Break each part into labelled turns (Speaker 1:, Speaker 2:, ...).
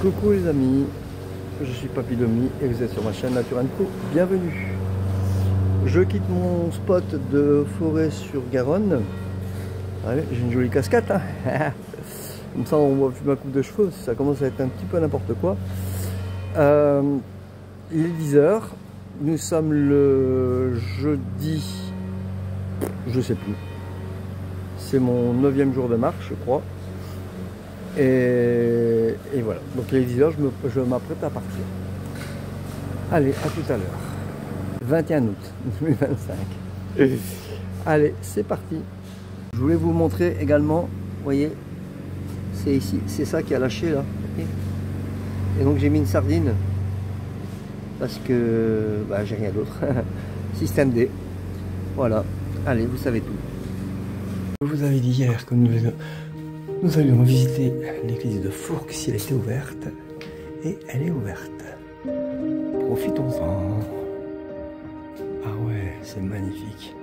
Speaker 1: Coucou les amis, je suis Papy Domi et vous êtes sur ma chaîne Nature & Co. Bienvenue. Je quitte mon spot de forêt sur Garonne. Allez, j'ai une jolie casquette, hein. Comme ça on voit plus ma coupe de cheveux, ça commence à être un petit peu n'importe quoi. Il est 10 h, nous sommes le jeudi, je sais plus. C'est mon 9e jour de marche, je crois. Et voilà, donc il est 10 h, je m'apprête à partir. Allez, à tout à l'heure. 21 août 2025. Allez, c'est parti. Je voulais vous montrer également, vous voyez, c'est ici, c'est ça qui a lâché là. Et donc j'ai mis une sardine parce que bah, j'ai rien d'autre. Système D. Voilà. Allez, vous savez tout. Je vous avais dit hier que nous allions visiter l'église de Fourques si elle était ouverte. Et elle est ouverte. Profitons-en. Ah ouais, c'est magnifique.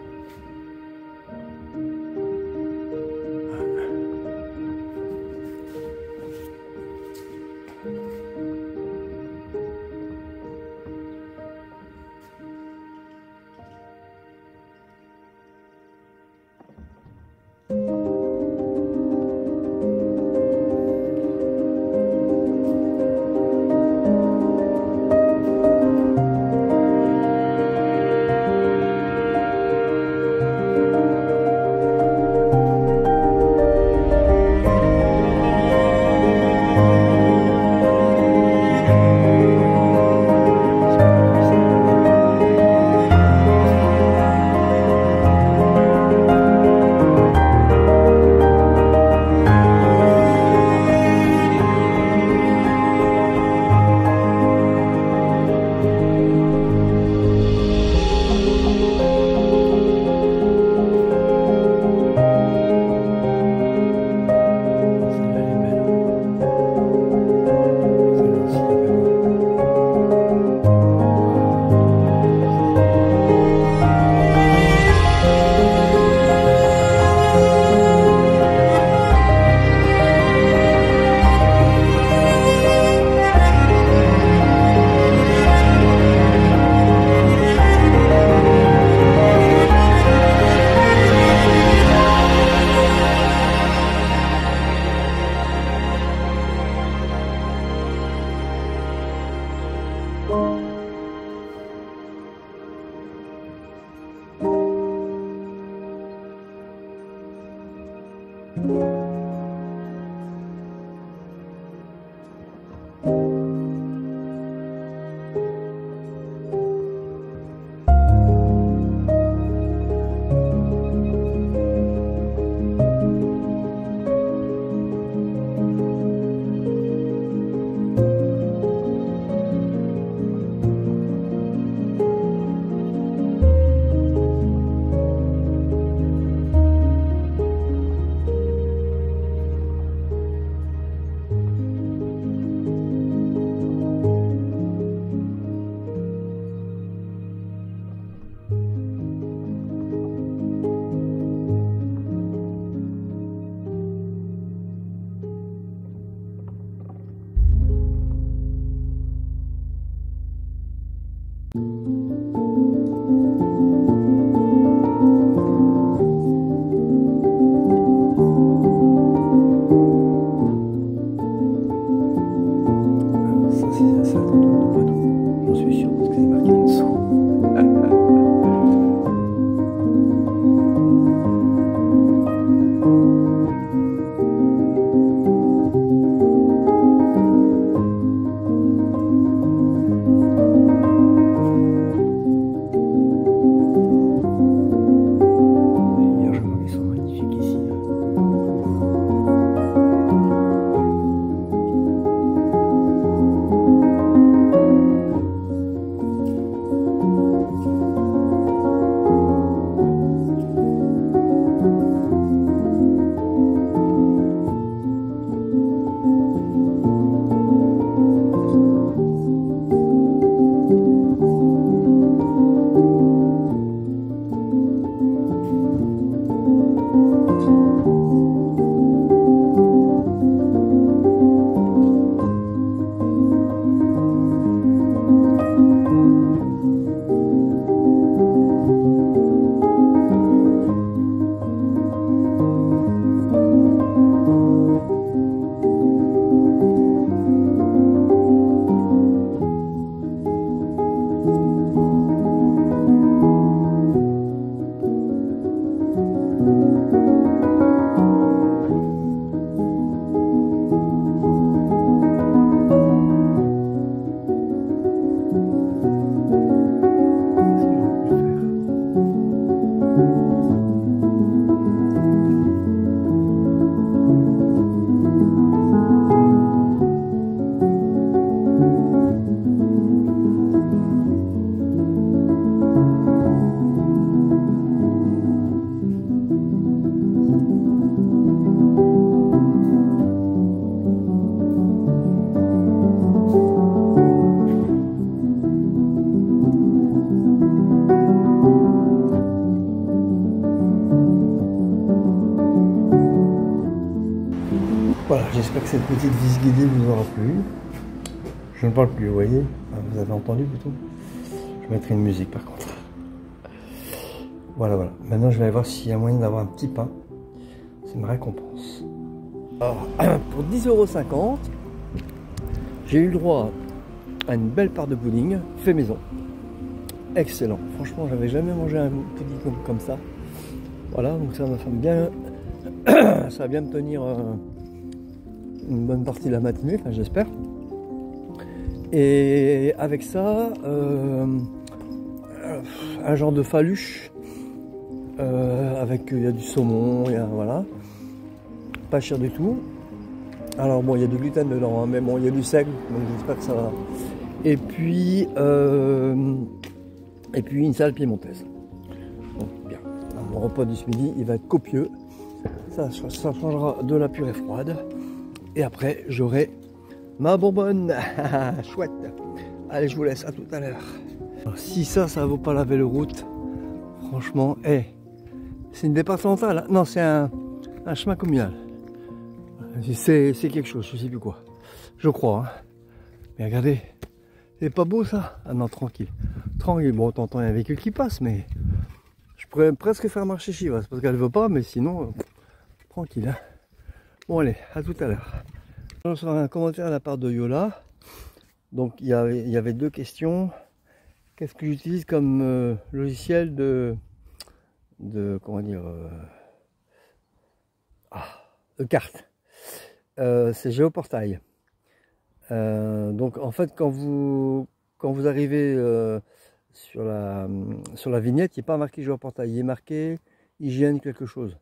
Speaker 1: que cette petite visite guidée vous aura plu. Je ne parle plus, vous voyez. Vous avez entendu plutôt. Je mettrai une musique par contre. Voilà, voilà. Maintenant, je vais aller voir s'il y a moyen d'avoir un petit pain. C'est une récompense. Alors, pour 10,50 €, j'ai eu le droit à une belle part de pudding fait maison. Excellent. Franchement, j'avais jamais mangé un pudding comme ça. Voilà, donc ça va bien, ça va bien me tenir une bonne partie de la matinée, enfin j'espère. Et avec ça, un genre de faluche, avec il y a du saumon, il y a, voilà, pas cher du tout. Alors bon, il y a du gluten dedans, hein, mais bon, il y a du seigle, donc j'espère que ça va. Et puis une salade piémontaise. Donc bien, mon repas du midi, il va être copieux. Ça changera de la purée froide. Et après, j'aurai ma bonbonne. Chouette. Allez, je vous laisse, à tout à l'heure. Si ça vaut pas la belle route, franchement, c'est une départementale. Hein. Non, c'est un chemin communal. C'est quelque chose, je sais plus quoi. Je crois. Hein. Mais regardez, c'est pas beau ça? Ah non, tranquille. Tranquille, bon, t'entends un véhicule qui passe, mais je pourrais presque faire marcher Chivas parce qu'elle veut pas, mais sinon, tranquille. Hein. Bon, allez, à tout à l'heure. Je reçois un commentaire de la part de Yola. Donc, il y avait deux questions. Qu'est-ce que j'utilise comme logiciel de comment dire, de carte? C'est Géoportail. Donc en fait quand vous arrivez sur la vignette, il n'est pas marqué Géoportail, il est marqué hygiène quelque chose.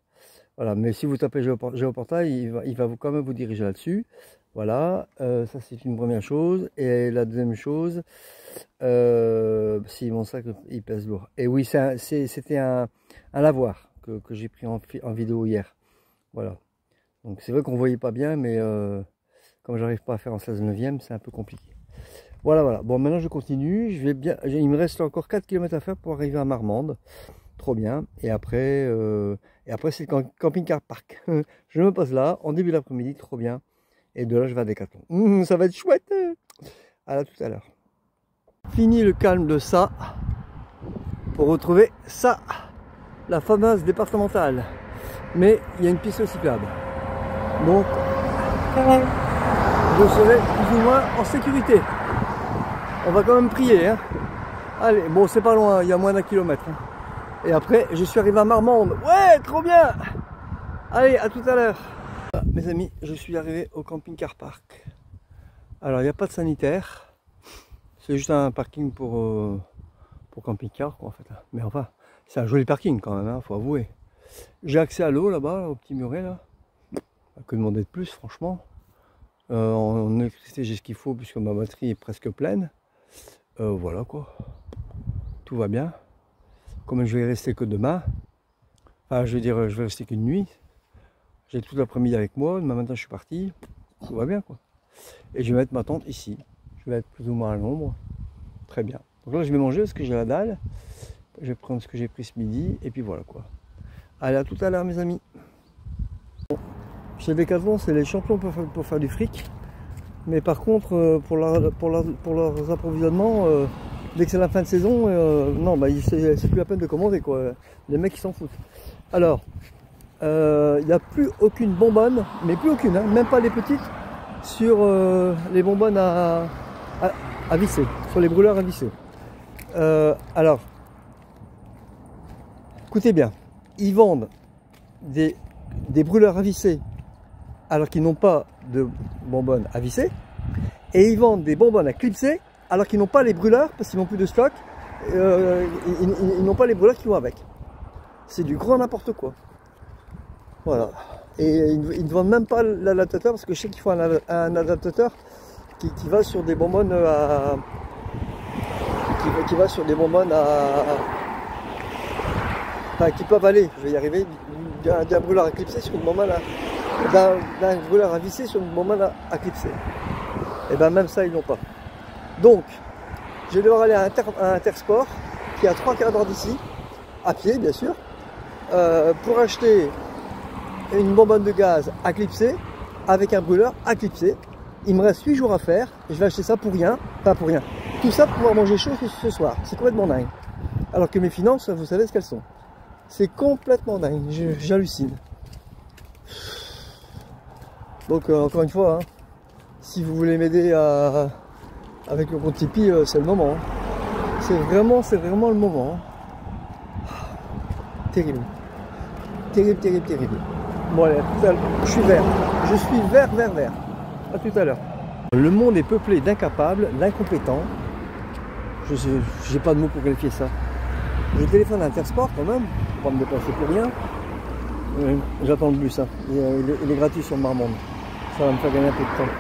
Speaker 1: Voilà, mais si vous tapez Géoportail, il va quand même vous diriger là-dessus. Voilà, ça c'est une première chose. Et la deuxième chose, si mon sac il pèse lourd. Et oui, c'était un lavoir que j'ai pris en vidéo hier. Voilà. Donc c'est vrai qu'on ne voyait pas bien, mais comme j'arrive pas à faire en 16/9, c'est un peu compliqué. Voilà, voilà. Bon, maintenant je continue. Il me reste encore 4 km à faire pour arriver à Marmande. Trop bien. Et après c'est le camping-car parc. Je me pose là, en début d'après-midi, trop bien. Et de là, je vais à Decathlon. Ça va être chouette. À tout à l'heure. Fini le calme de ça pour retrouver ça, la fameuse départementale. Mais il y a une piste cyclable. Donc, je serai plus ou moins en sécurité. On va quand même prier. Hein. Allez, bon, c'est pas loin, il y a moins d'1 kilomètre. Hein. Et après, je suis arrivé à Marmande. Ouais, trop bien. Allez, à tout à l'heure. Mes amis, je suis arrivé au camping-car parc. Alors, il n'y a pas de sanitaire. C'est juste un parking pour camping-car, quoi, en fait. Mais enfin, c'est un joli parking quand même, hein, faut avouer. J'ai accès à l'eau là-bas, au petit muret là. Que demander de plus, franchement. En électricité, j'ai ce qu'il faut puisque ma batterie est presque pleine. Voilà quoi. Tout va bien. Comme je vais rester que demain, enfin, je veux dire, je vais rester qu'une nuit. J'ai tout l'après-midi avec moi. Demain matin, je suis parti. Tout va bien quoi. Et je vais mettre ma tente ici. Je vais être plus ou moins à l'ombre. Très bien. Donc là, je vais manger parce que j'ai la dalle. Je vais prendre ce que j'ai pris ce midi. Et puis voilà quoi. Allez, à tout à l'heure, mes amis. Bon, chez Decathlon, c'est les champions pour faire du fric. Mais par contre, pour leurs approvisionnements, dès que c'est la fin de saison, non, bah, c'est plus la peine de commander, quoi. Les mecs, ils s'en foutent. Alors, il n'y a plus aucune bonbonne, mais plus aucune, hein, même pas les petites, sur les bonbonnes à visser, sur les brûleurs à visser. Alors, écoutez bien, ils vendent des brûleurs à visser alors qu'ils n'ont pas de bonbonnes à visser, et ils vendent des bonbonnes à clipser alors qu'ils n'ont pas les brûleurs parce qu'ils n'ont plus de stock, ils n'ont pas les brûleurs qui vont avec. C'est du grand n'importe quoi. Voilà. Et ils ne vendent même pas l'adaptateur parce que je sais qu'il faut un adaptateur qui va sur des bonbonnes à qui va sur des bonbonnes enfin, qui peuvent aller, je vais y arriver, d'un brûleur à clipser sur une bonbonne d'un brûleur à visser sur une bonbonne à clipser. Et bien même ça ils n'ont pas. Donc je vais devoir aller à Intersport qui est à 3 quarts d'heure d'ici, à pied bien sûr, pour acheter une bonbonne de gaz à clipser avec un brûleur à clipser. Il me reste 8 jours à faire et je vais acheter ça pour rien, pas pour rien. Tout ça pour pouvoir manger chaud ce soir. C'est complètement dingue. Alors que mes finances, vous savez ce qu'elles sont. C'est complètement dingue, j'hallucine. Donc encore une fois, hein, si vous voulez m'aider avec le compte Tipeee, c'est le moment. Hein. C'est vraiment le moment. Hein. Terrible. Terrible, terrible, terrible. Bon allez, à tout à l'heure. Je suis vert. Je suis vert. À tout à l'heure. Le monde est peuplé d'incapables, d'incompétents. Je n'ai pas de mots pour qualifier ça. Je téléphone à Intersport quand même, pour pas me déplacer pour rien. J'attends le bus, hein. Il est gratuit sur Marmande. Ça va me faire gagner un peu de temps.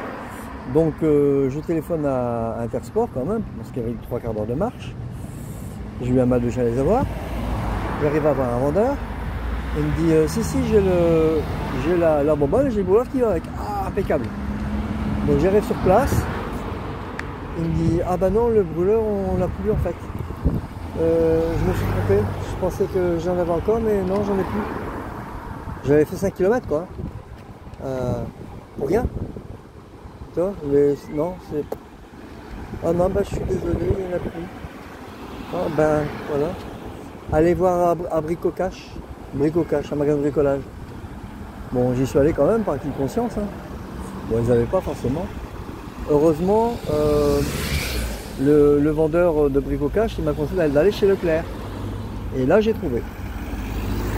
Speaker 1: Donc je téléphone à Intersport quand même, parce qu'il y avait 3 quarts d'heure de marche. J'ai eu un mal de chien à les avoir. J'arrive à avoir un vendeur. Il me dit si j'ai la bonbonne et j'ai le brûleur qui va avec. Ah, impeccable. Donc j'arrive sur place. Il me dit ah bah non, le brûleur on l'a plus en fait. Je me suis trompé. Je pensais que j'en avais encore, mais non, j'en ai plus. J'avais fait 5 km quoi. Pour rien. Tu vois, mais non, c'est. Ah non, bah je suis désolé, il n'y en a plus. Ah ben voilà. Allez voir à Bricocash, un magasin de bricolage. Bon, j'y suis allé quand même par acquis de conscience. Hein. Bon, ils n'avaient pas forcément. Heureusement, le vendeur de Bricocash, il m'a conseillé d'aller chez Leclerc. Et là, j'ai trouvé.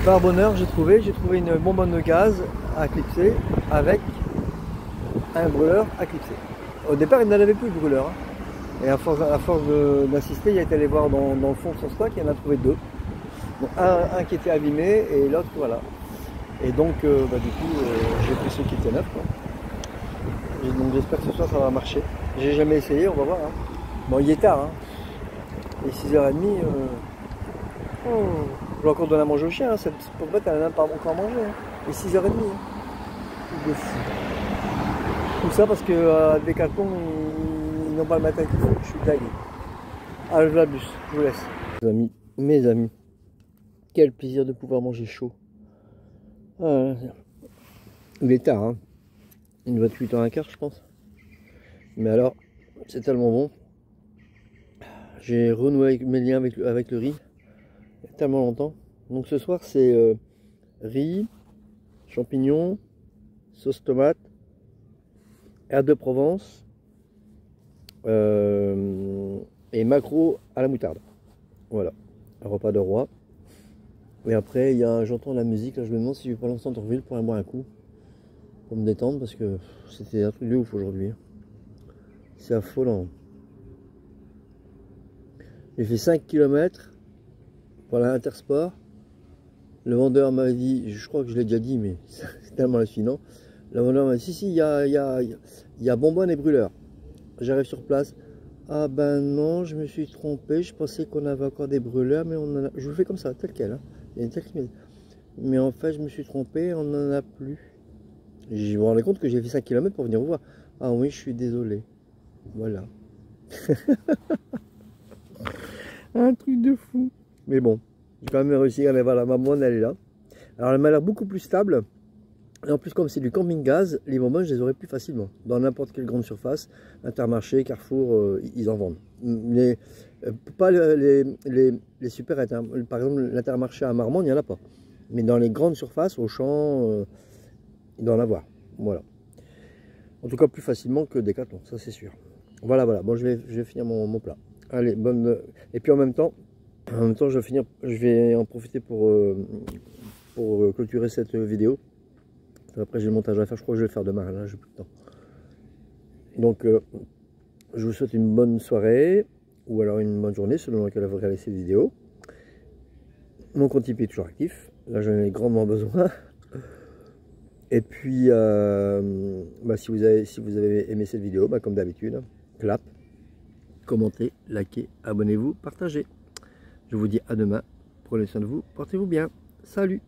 Speaker 1: Par bonheur, j'ai trouvé une bonbonne de gaz à clipser avec un brûleur à clipser. Au départ, il n'en avait plus de brûleur. Hein. Et à force d'insister, il est allé voir dans le fond de son stock, il en a trouvé 2. Donc un qui était abîmé et l'autre voilà. Et donc du coup j'ai pris ceux qui étaient neufs. Donc j'espère que ce soir ça va marcher. J'ai jamais essayé, on va voir. Hein. Bon il est tard. Hein. Il est 6h30. Je vais encore donner à manger au chien. Hein. Cette pauvre bête elle n'a pas encore mangé. Hein. Il est 6h30. Hein. Tout ça parce que Decathlon ils n'ont pas le matin qu'il faut. Je suis dingue. Allez, je l'abuse, je vous laisse. Mes amis, quel plaisir de pouvoir manger chaud. Il est tard, hein. Il doit être 8h15 je pense. Mais alors, c'est tellement bon. J'ai renoué mes liens avec le riz. Il y a tellement longtemps. Donc ce soir c'est riz, champignons, sauce tomate, herbes de Provence et maquereau à la moutarde. Voilà, un repas de roi. Et après, j'entends la musique, là je me demande si je vais pas lancer Centre-Ville pour aller boire un coup. Pour me détendre parce que c'était un truc de ouf aujourd'hui. C'est affolant. J'ai fait 5 km pour l'Intersport. Le vendeur m'a dit, je crois que je l'ai déjà dit, mais c'est tellement hallucinant. Le vendeur m'a dit, si, il y a bonbonne et brûleur. J'arrive sur place. Ah ben non, je me suis trompé. Je pensais qu'on avait encore des brûleurs, mais on en a. Je le fais comme ça, tel quel. Hein. Il y a une telle qui mais en fait, je me suis trompé, on n'en a plus. Je me rendais compte que j'ai fait 5 km pour venir vous voir. Ah oui, je suis désolé. Voilà. Un truc de fou. Mais bon, j'ai quand même réussi à aller voir la maman, elle est là. Alors elle m'a l'air beaucoup plus stable. Et en plus, comme c'est du camping-gaz, les bonbonnes, je les aurais plus facilement. Dans n'importe quelle grande surface, Intermarché, Carrefour, ils en vendent. Pas les supérettes. Hein. Par exemple, l'Intermarché à Marmande, il n'y en a pas. Mais dans les grandes surfaces, Auchan, il doit en avoir. Voilà. En tout cas, plus facilement que Decathlon, ça c'est sûr. Voilà, voilà. Bon, je vais finir mon plat. Allez, bonne. Et puis en même temps, je vais en profiter pour clôturer cette vidéo. Après, j'ai le montage à faire. Je crois que je vais le faire demain. Là, j'ai plus de temps. Donc, je vous souhaite une bonne soirée ou alors une bonne journée selon laquelle vous regardez cette vidéo. Mon compte Tipeee est toujours actif. Là, j'en ai grandement besoin. Et puis, si vous avez aimé cette vidéo, comme d'habitude, clap, commentez, likez, abonnez-vous, partagez. Je vous dis à demain. Prenez soin de vous, portez-vous bien. Salut!